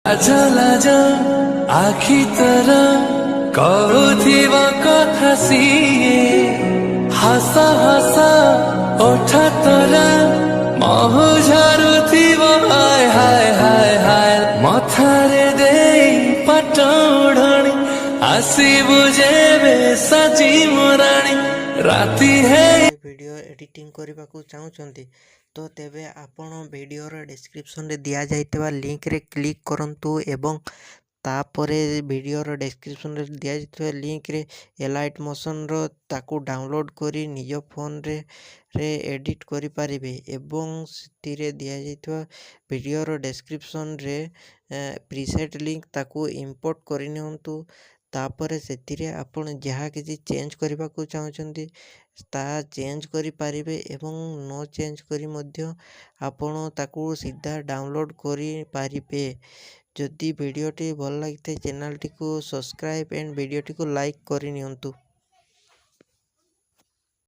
लाजा लाजा आखि तरा कहुथिब कथा सिए हसा हसा ओठा तरा महु झरुथिब हाय हाय हाय हाय मथारे देई पटौड़णी आसिबु जेबे सजी मोराणी राति है वीडियो एडिटिंग करने को चाहूँगी तो तेबे आपण वीडियोर डिस्क्रिप्शन रे दिया जाइतबा लिंक रे क्लिक करंतु एवं तापरे वीडियोर डिस्क्रिप्शन रे दिया जाइतबा लिंक रे एलाइट मोशन रो ताकू डाउनलोड करी निज फोन रे एडिट करि पारिबे एवं सितिरे दिया जाइतबा वीडियोर डिस्क्रिप्शन रे प्रीसेट लिंक ताकू इंपोर्ट करि नियंतु तापरे सेतिरे आपण जहाँ किसी चेंज करने को चाहूँगी ताहा चेंज करि पारिबे एवं न चेंज करी मध्य आपण ताकू सीधा डाउनलोड करि पारिबे। जदि वीडियोटी भल लगी चैनल टी को सब्सक्राइब एंड वीडियोटी को लाइक करि नियंतु।